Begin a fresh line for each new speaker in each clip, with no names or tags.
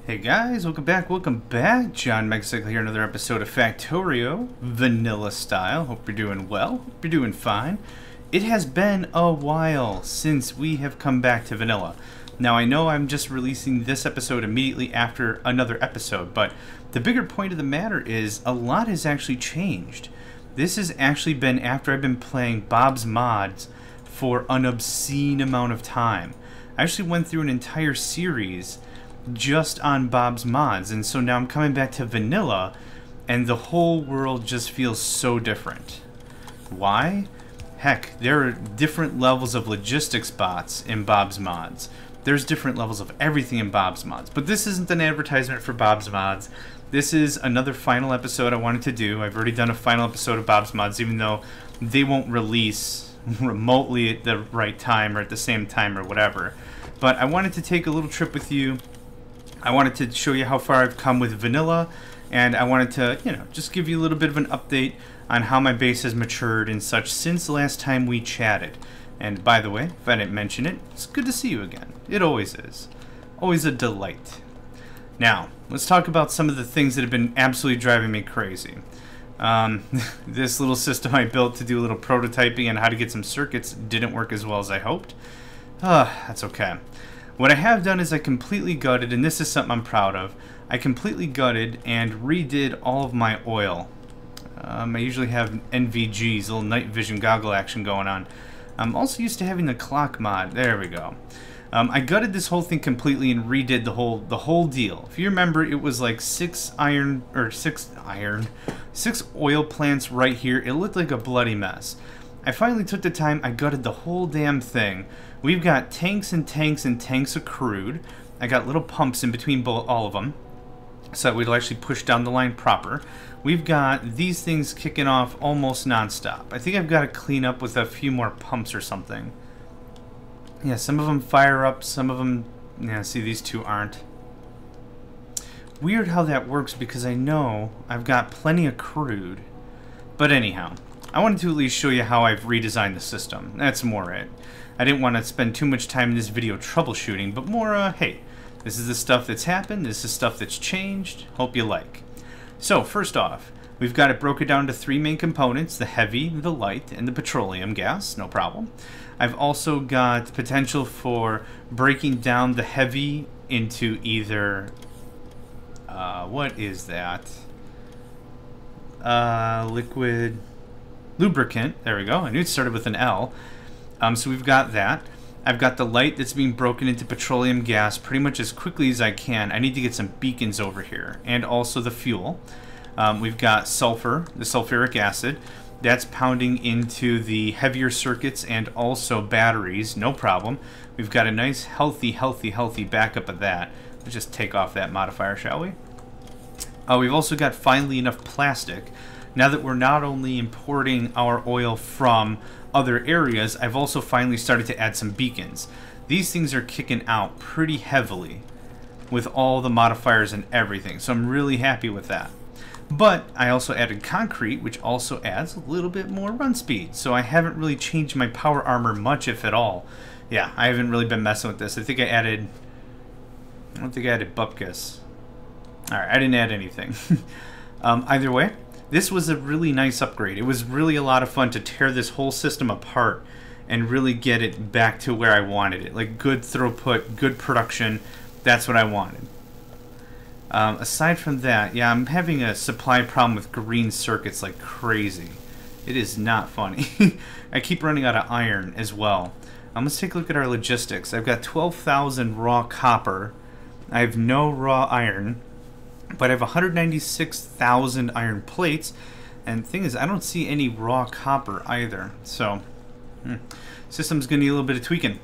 Hey guys, welcome back. John Megacycle here, another episode of Factorio, vanilla style. Hope you're doing well, hope you're doing fine. It has been a while since we have come back to vanilla. Now I know I'm just releasing this episode immediately after another episode, but the bigger point of the matter is a lot has actually changed. This has actually been after I've been playing Bob's Mods for an obscene amount of time. I actually went through an entire series just on Bob's Mods, and so now I'm coming back to vanilla and the whole world just feels so different. Why? Heck, there are different levels of logistics bots in Bob's Mods. There's different levels of everything in Bob's Mods, but this isn't an advertisement for Bob's Mods. This is another final episode I wanted to do. I've already done a final episode of Bob's Mods, even though they won't release remotely at the right time or at the same time or whatever. But I wanted to take a little trip with you. I wanted to show you how far I've come with vanilla, and I wanted to, just give you a little bit of an update on how my base has matured and such since the last time we chatted. And by the way, if I didn't mention it, it's good to see you again. It always is. Always a delight. Now, let's talk about some of the things that have been absolutely driving me crazy. This little system I built to do a little prototyping on how to get some circuits didn't work as well as I hoped. That's okay. What I have done is I completely gutted, and this is something I'm proud of, I completely gutted and redid all of my oil. I usually have NVG's, little night vision goggle action going on. I'm also used to having the clock mod. There we go. I gutted this whole thing completely and redid the whole deal. If you remember, it was like six oil plants right here. It looked like a bloody mess. I finally took the time, I gutted the whole damn thing. We've got tanks and tanks and tanks of crude. I got little pumps in between all of them, so that we'd actually push down the line proper. We've got these things kicking off almost non-stop. I think I've got to clean up with a few more pumps or something. Yeah, some of them fire up, some of them, yeah, see, these two aren't. Weird how that works, because I know I've got plenty of crude. But anyhow, I wanted to at least show you how I've redesigned the system. That's more it. I didn't want to spend too much time in this video troubleshooting, but more, hey, this is the stuff that's happened, this is stuff that's changed, hope you like. So, first off, we've got it broken down to three main components, the heavy, the light, and the petroleum gas, no problem. I've also got potential for breaking down the heavy into either, what is that? Liquid lubricant, there we go, I knew it started with an L. So we've got that. I've got the light that's being broken into petroleum gas pretty much as quickly as I can. I need to get some beacons over here, and also the fuel. We've got sulfur, the sulfuric acid. That's pounding into the heavier circuits and also batteries, no problem. We've got a nice healthy backup of that. Let's just take off that modifier, shall we? We've also got finally enough plastic. Now that we're not only importing our oil from other areas, I've also finally started to add some beacons. These things are kicking out pretty heavily with all the modifiers and everything, so I'm really happy with that. But I also added concrete, which also adds a little bit more run speed, so I haven't really changed my power armor much, if at all. Yeah, I haven't really been messing with this. I don't think I added bupkis. Alright, I didn't add anything. Either way, this was a really nice upgrade. It was really a lot of fun to tear this whole system apart and really get it back to where I wanted it. Like good throughput, good production. That's what I wanted. Aside from that, yeah, I'm having a supply problem with green circuits like crazy. It is not funny. I keep running out of iron as well. Let's take a look at our logistics. I've got 12,000 raw copper. I have no raw iron. But I have 196,000 iron plates, and the thing is, I don't see any raw copper either. So, system's gonna need a little bit of tweaking.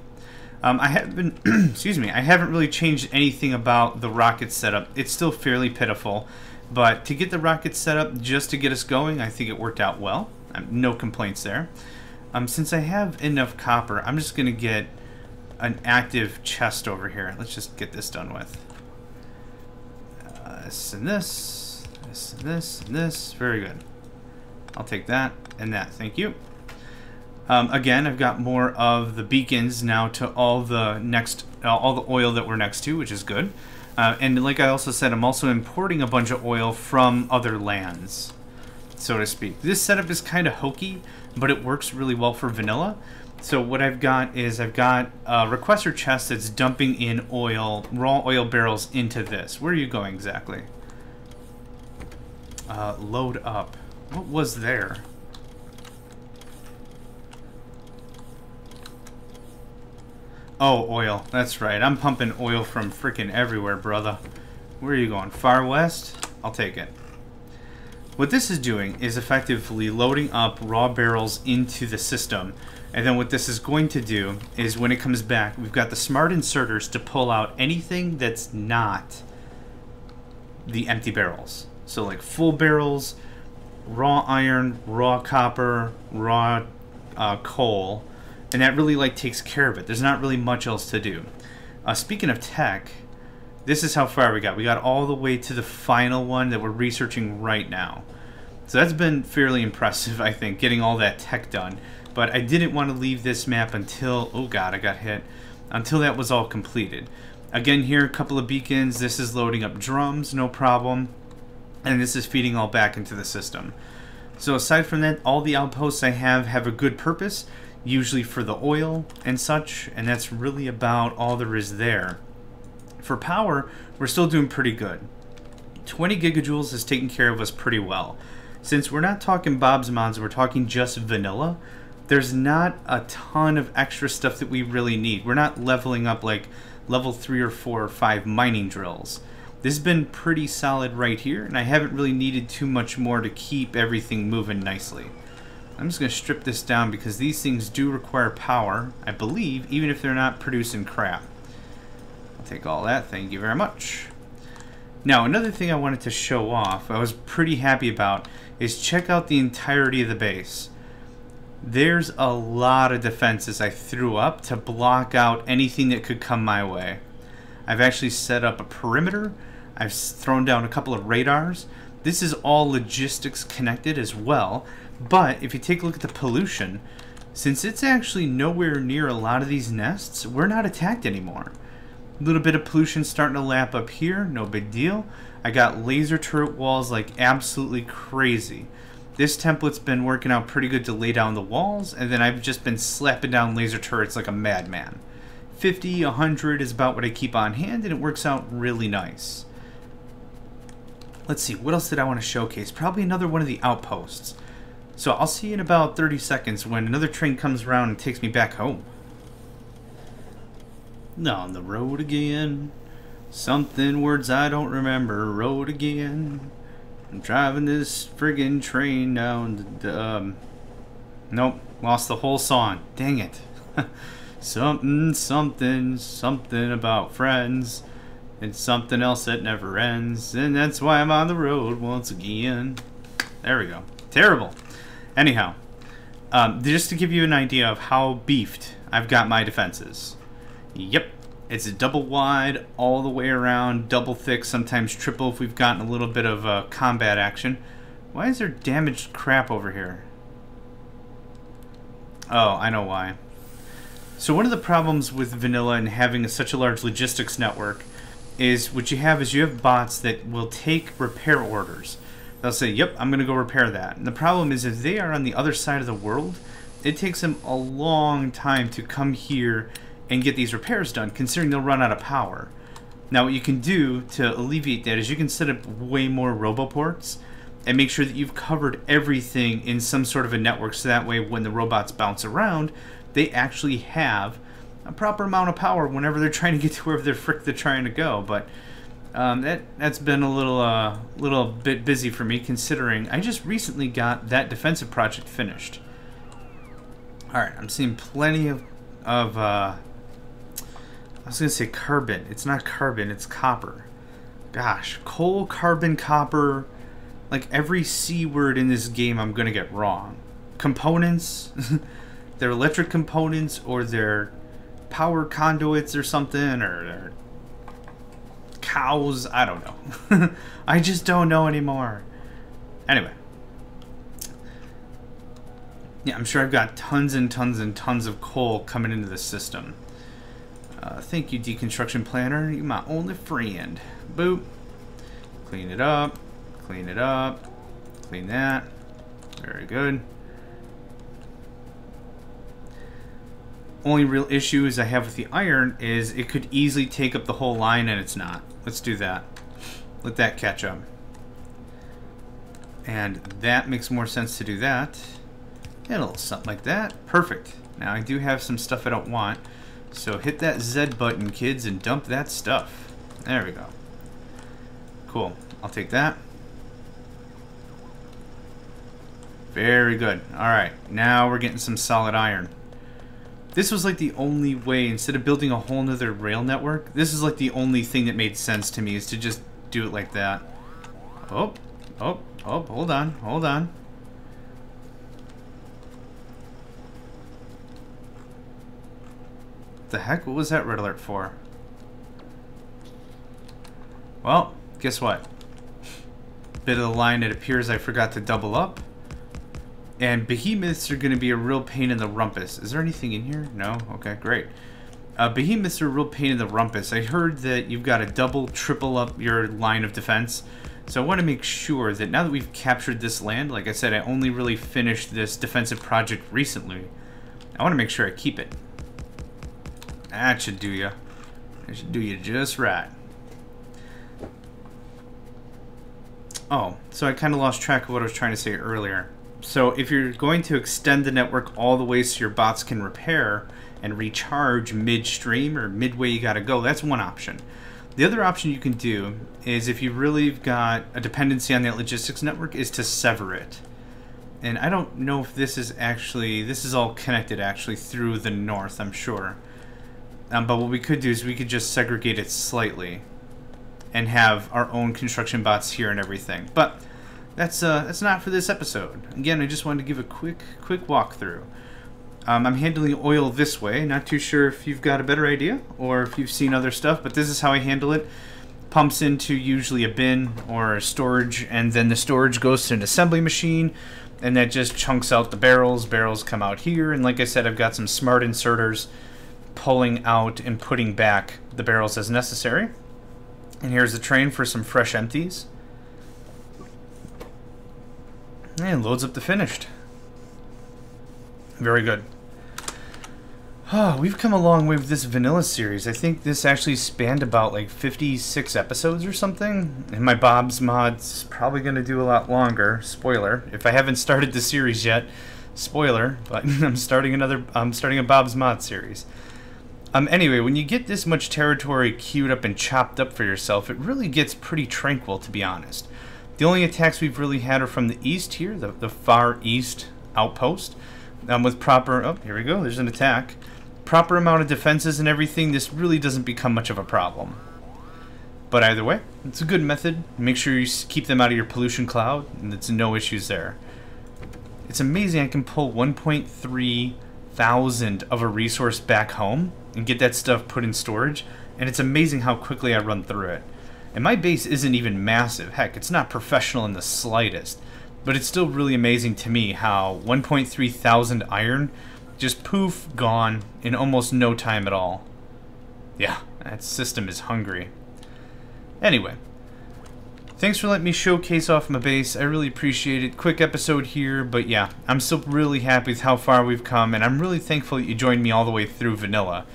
I haven't, excuse me, I haven't really changed anything about the rocket setup. It's still fairly pitiful, but to get the rocket set up just to get us going, I think it worked out well. No complaints there. Since I have enough copper, I'm just gonna get an active chest over here. Let's just get this done with. This and this, this and this and this. Very good. I'll take that and that. Thank you. Again, I've got more of the beacons now to all the oil that we're next to, which is good. And like I also said, I'm also importing a bunch of oil from other lands, so to speak. This setup is kind of hokey, but it works really well for vanilla. So what I've got is I've got a requester chest that's dumping in oil, raw oil barrels into this. Where are you going exactly? Load up. What was there? Oh, oil. That's right. I'm pumping oil from freaking everywhere, brother. Where are you going? Far west? I'll take it. What this is doing is effectively loading up raw barrels into the system. And then what this is going to do is when it comes back, we've got the smart inserters to pull out anything that's not the empty barrels. So like full barrels, raw iron, raw copper, raw coal, and that really like takes care of it. There's not really much else to do. Speaking of tech, this is how far we got. We got all the way to the final one that we're researching right now. So that's been fairly impressive, I think, getting all that tech done. But I didn't want to leave this map until, oh god, I got hit, until that was all completed. Again, here, a couple of beacons. This is loading up drums, no problem. And this is feeding all back into the system. So aside from that, all the outposts I have a good purpose, usually for the oil and such, and that's really about all there is there. For power, we're still doing pretty good. 20 gigajoules is taking care of us pretty well. Since we're not talking Bob's mods, we're talking just vanilla, there's not a ton of extra stuff that we really need. We're not leveling up like level 3 or 4 or 5 mining drills. This has been pretty solid right here, and I haven't really needed too much more to keep everything moving nicely. I'm just going to strip this down because these things do require power, I believe, even if they're not producing crap. I'll take all that, thank you very much. Now, another thing I wanted to show off, I was pretty happy about, is check out the entirety of the base. There's a lot of defenses I threw up to block out anything that could come my way. I've actually set up a perimeter. I've thrown down a couple of radars. This is all logistics connected as well. But if you take a look at the pollution, since it's actually nowhere near a lot of these nests, we're not attacked anymore. A little bit of pollution starting to lap up here, no big deal. I got laser turret walls like absolutely crazy. This template's been working out pretty good to lay down the walls, and then I've just been slapping down laser turrets like a madman. 50, 100 is about what I keep on hand, and it works out really nice. Let's see, what else did I want to showcase? Probably another one of the outposts. So I'll see you in about 30 seconds when another train comes around and takes me back home. On the road again. Something words I don't remember. Road again. I'm driving this friggin' train down the, nope, lost the whole song. Dang it. Something, something, something about friends. And something else that never ends. And that's why I'm on the road once again. There we go. Terrible. Anyhow, just to give you an idea of how beefed I've got my defenses. Yep. It's a double wide all the way around, double thick, sometimes triple if we've gotten a little bit of combat action. Why is there damaged crap over here? Oh, I know why. So one of the problems with vanilla and having such a large logistics network is what you have bots that will take repair orders. They'll say, yep, I'm going to go repair that. And the problem is if they are on the other side of the world, it takes them a long time to come here and get these repairs done, considering they'll run out of power. Now what you can do to alleviate that is you can set up way more roboports and make sure that you've covered everything in some sort of a network, so that way when the robots bounce around, they actually have a proper amount of power whenever they're trying to get to wherever they're trying to go. But that's been a little bit busy for me, considering I just recently got that defensive project finished. Alright, I'm seeing plenty of I was going to say carbon. It's not carbon, it's copper. Gosh, coal, carbon, copper. Like every C word in this game I'm going to get wrong. Components. They're electric components, or they're power conduits or something, or they're cows. I don't know. I just don't know anymore. Anyway. Yeah, I'm sure I've got tons and tons and tons of coal coming into the system. Thank you, Deconstruction Planner. You're my only friend. Boop. Clean it up. Clean it up. Clean that. Very good. Only real issue is I have with the iron is it could easily take up the whole line, and it's not. Let's do that. Let that catch up. And that makes more sense to do that. And a little something like that. Perfect. Now I do have some stuff I don't want. So hit that Z button, kids, and dump that stuff. There we go. Cool. I'll take that. Very good. Alright, now we're getting some solid iron. This was like the only way, instead of building a whole nother rail network, this is like the only thing that made sense to me, is to just do it like that. Oh, hold on, hold on. The heck? What was that red alert for? Well, guess what? Bit of the line, it appears I forgot to double up. And behemoths are going to be a real pain in the rumpus. Is there anything in here? No? Okay, great. Behemoths are a real pain in the rumpus. I heard that you've got to double, triple up your line of defense. So I want to make sure that now that we've captured this land, like I said, I only really finished this defensive project recently. I want to make sure I keep it. That should do you. That should do you just right. Oh, so I kind of lost track of what I was trying to say earlier. So if you're going to extend the network all the way so your bots can repair and recharge midstream or midway you gotta go, that's one option. The other option you can do is, if you've really got a dependency on that logistics network, is to sever it. And I don't know if this is actually, this is all connected actually through the north, I'm sure. But what we could do is we could just segregate it slightly and have our own construction bots here and everything. But that's not for this episode. Again, I just wanted to give a quick walkthrough. I'm handling oil this way. Not too sure if you've got a better idea or if you've seen other stuff, but this is how I handle it. Pumps into usually a bin or a storage, and then the storage goes to an assembly machine, and that just chunks out the barrels. Barrels come out here, and like I said, I've got some smart inserters pulling out and putting back the barrels as necessary. And here's the train for some fresh empties. And loads up to finished. Very good. Oh, we've come a long way with this vanilla series. I think this actually spanned about like 56 episodes or something. And my Bob's mod's probably going to do a lot longer. Spoiler. If I haven't started the series yet, spoiler, but I'm starting a Bob's mod series. Anyway, when you get this much territory queued up and chopped up for yourself, it really gets pretty tranquil, to be honest. The only attacks we've really had are from the east here, the far east outpost. With proper, oh, here we go, there's an attack. Proper amount of defenses and everything, this really doesn't become much of a problem. But either way, it's a good method. Make sure you keep them out of your pollution cloud, and it's no issues there. It's amazing I can pull 1.3 thousand of a resource back home and get that stuff put in storage, and it's amazing how quickly I run through it. And my base isn't even massive. Heck, it's not professional in the slightest. But it's still really amazing to me how 1.3 thousand iron just poof, gone in almost no time at all. Yeah, that system is hungry. Anyway, thanks for letting me showcase off my base. I really appreciate it. Quick episode here, but yeah, I'm still really happy with how far we've come, and I'm really thankful that you joined me all the way through vanilla.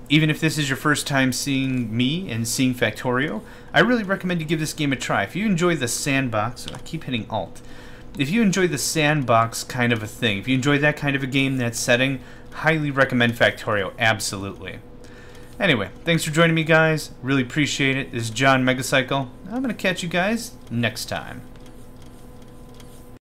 Even if this is your first time seeing me and seeing Factorio, I really recommend you give this game a try. If you enjoy the sandbox, I keep hitting Alt. If you enjoy the sandbox kind of a thing, if you enjoy that kind of a game, that setting, highly recommend Factorio, absolutely. Anyway, thanks for joining me, guys. Really appreciate it. This is John Megacycle. I'm going to catch you guys next time.